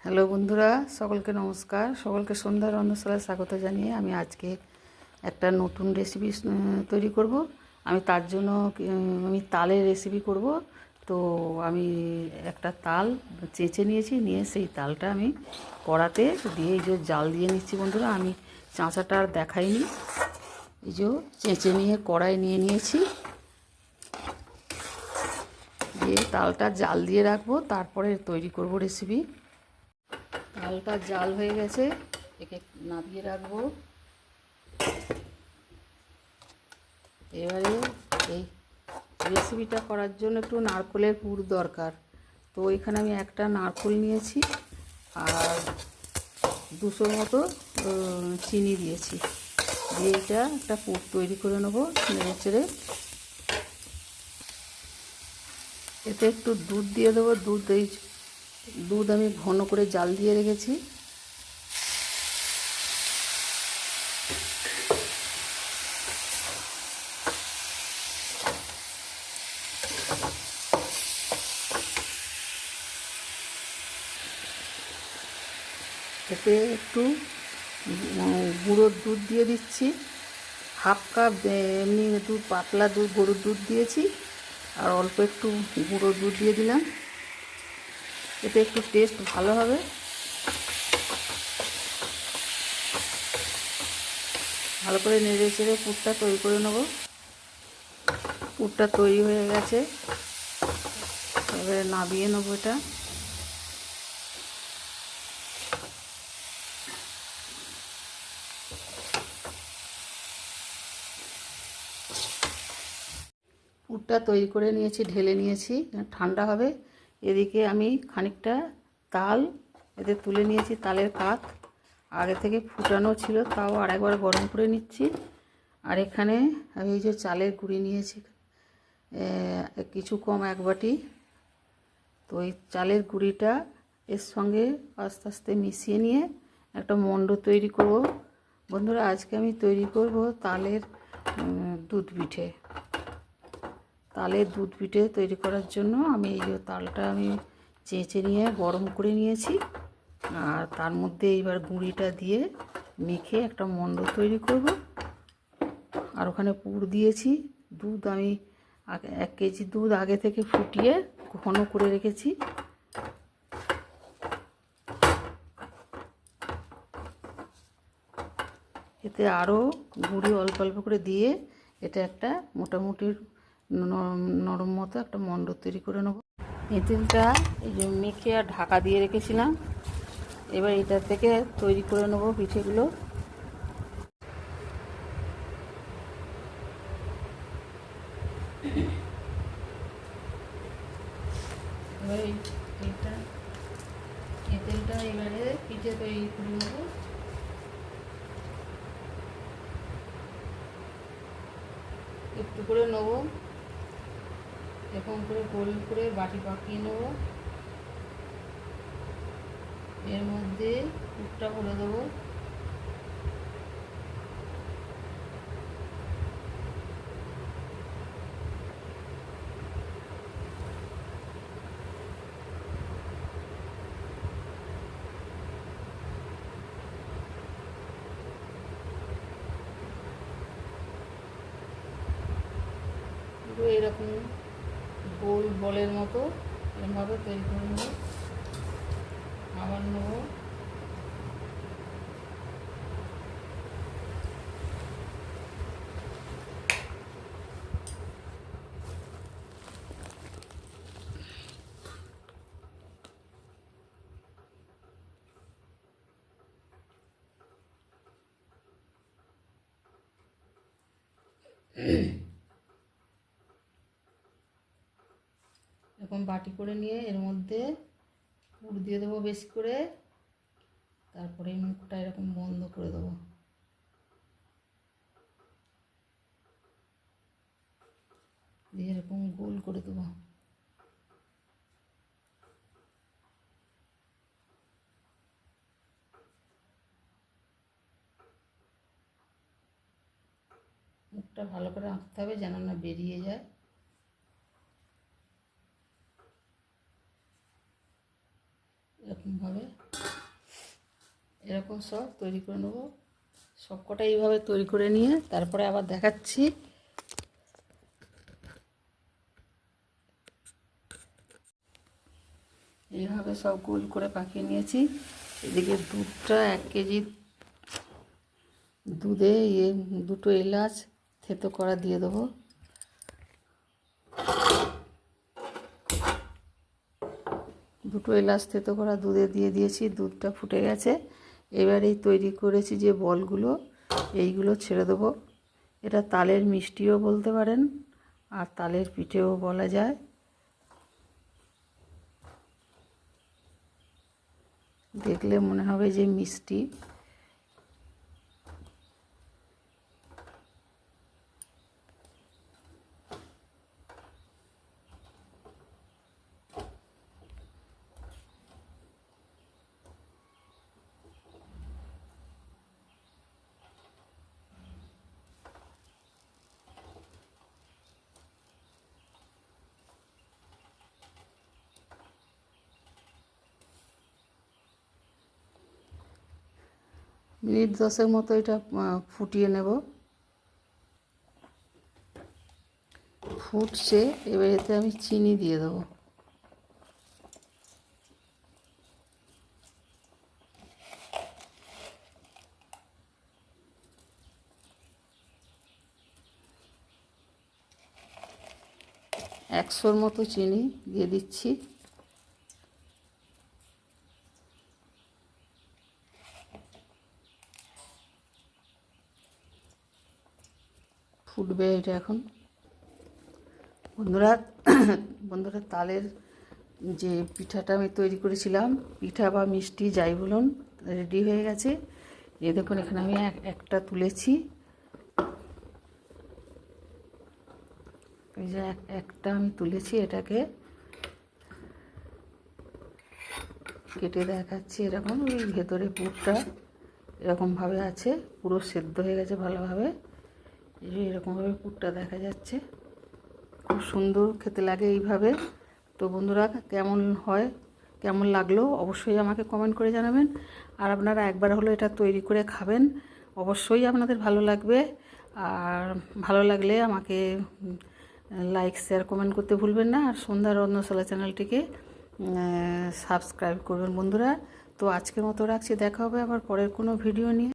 Hello বন্ধুরা, সকলকে নমস্কার। সকলকে সন্ধ্যার রন্ধনশালায় স্বাগত জানিয়ে আমি আজকে একটা নতুন রেসিপি তৈরি করব। আমি তার জন্য আমি তালের রেসিপি করব। তো আমি একটা তাল চেঁচে নিয়েছি, নিয়ে সেই তালটা আমি কড়াতে দিয়ে এই যে জাল দিয়ে নিচ্ছি বন্ধুরা। আমি চাঁচাটা আর দেখাইনি, এই যে চেঁচে নিয়ে কড়াই নিয়ে নিয়েছি, দিয়ে তালটা জাল দিয়ে রাখবো, তারপরে তৈরি করব রেসিপি। তালটা জাল হয়ে গেছে, একে নামিয়ে রাখবো। এবারে এই রেসিপিটা করার জন্য একটু নারকেলের পুর দরকার। তো এখানে আমি একটা নারকেল নিয়েছি আর 200 মতো চিনি দিয়েছি, দিয়ে এটা একটা পুর তৈরি করে নেবো নেড়ে চেড়ে। এতে একটু দুধ দিয়ে দেবো। দুধ আমি ঘন করে জাল দিয়ে রেখেছি। এতে একটু গুঁড়োর দুধ দিয়ে দিচ্ছি, হাফ কাপ এমনি দুধ, পাতলা দুধ, গরুর দুধ দিয়েছি, আর অল্প একটু গুঁড়োর দুধ দিয়ে দিলাম। এতে একটু টেস্ট ভালো হবে। ভালো করে নেড়ে চেড়ে পুরটা তৈরি করে নেব। পুরটা তৈরি হয়ে গেছে, এবারে নামিয়ে নেবো এটা। পুরটা তৈরি করে নিয়েছি, ঢেলে নিয়েছি, ঠান্ডা হবে। এদিকে আমি খানিকটা তাল এতে তুলে নিয়েছি, তালের কাত আগে থেকে ফুটানো ছিল, তাও আরেকবার গরম করে নিচ্ছি। আর এখানে আমি এই যে চালের গুঁড়ি নিয়েছি, কিছু কম 1 বাটি। তো এই চালের গুঁড়িটা এর সঙ্গে আস্তে আস্তে মিশিয়ে নিয়ে একটা মণ্ড তৈরি করব বন্ধুরা। আজকে আমি তৈরি করব তালের দুধ পিঠে। তালের দুধ পিঠে তৈরি করার জন্য আমি এই যে তালটা আমি চেঁচে নিয়ে গরম করে নিয়েছি, আর তার মধ্যে এইবার গুঁড়িটা দিয়ে মেখে একটা মণ্ড তৈরি করব। আর ওখানে পুর দিয়েছি। দুধ আমি 1 কেজি দুধ আগে থেকে ফুটিয়ে ঘন করে রেখেছি। এতে আরও গুঁড়ি অল্প অল্প করে দিয়ে এটা একটা মোটামুটি নরম মতো একটা মণ্ড তৈরি করে নেব। তেঁতুলটা এই যে মেখে আর ঢাকা দিয়ে রেখেছিলাম, এবার এটা থেকে তৈরি করে নেব পিঠেগুলো। এবার তেঁতুলটা এবারে পিঠে তৈরি করে নেব। একটু করে নেব, এরকম করে গোল করে বাটি পাকিয়ে নেব। এর মধ্যে পুরটা ভরে দেবো। পুরো এরকম গোল বলের মতো এরকমভাবে তৈরি করে নেব। আবার নেব, এরকম বাটি করে নিয়ে এর মধ্যে পুর দিয়ে দেবো বেশি করে, তারপরে মুখটা এরকম বন্ধ করে দেবো, দিয়ে এরকম গোল করে দেবো। মুখটা ভালো করে আঁকতে হবে যেন না বেরিয়ে যায়। এরকম সব তৈরি করে নেব। সবকটা এইভাবে তৈরি করে নিয়ে তারপরে আবার দেখাচ্ছি। এইভাবে সব গোল করে পাকিয়ে নিয়েছি। এদিকে দুধটা 1 কেজি দুধে 2টো এলাচ থেতো করা দিয়ে দেবো। দুটো এলাচ থেতো করা দুধে দিয়ে দিয়েছি। দুধটা ফুটে গেছে। এবার এই তৈরি করেছি যে বলগুলো, এইগুলো ছেড়ে দেবো। এটা তালের মিষ্টিও বলতে পারেন, আর তালের পিঠেও বলা যায়। দেখলে মনে হবে যে মিষ্টি। মিনিট 10 মতো এটা ফুটিয়ে নেব। ফুটছে, এবার এতে আমি চিনি দিয়ে দেবো। একশোর মতো চিনি দিয়ে দিচ্ছি। ফুটবে এটা এখন। বন্ধুরা তালের যে পিঠাটা আমি তৈরি করেছিলাম, পিঠা বা মিষ্টি যাই বলুন, রেডি হয়ে গেছে। এই দেখুন, এখানে আমি একটা তুলেছি। এই যে একটা আমি তুলেছি, এটাকে কেটে দেখাচ্ছি। এরকম ওই ভেতরে পুরটা এরকমভাবে আছে, পুরো সেদ্ধ হয়ে গেছে ভালোভাবে। এই যে এরকমভাবে পুরটা দেখা যাচ্ছে, খুব সুন্দর খেতে লাগে এইভাবে। তো বন্ধুরা, কেমন লাগলো অবশ্যই আমাকে কমেন্ট করে জানাবেন। আর আপনারা একবার হলো এটা তৈরি করে খাবেন, অবশ্যই আপনাদের ভালো লাগবে। আর ভালো লাগলে আমাকে লাইক, শেয়ার, কমেন্ট করতে ভুলবেন না। আর সন্ধ্যা রন্ধনশালা চ্যানেলটিকে সাবস্ক্রাইব করবেন বন্ধুরা। তো আজকের মতো রাখছি, দেখা হবে আবার পরের কোনো ভিডিও নিয়ে।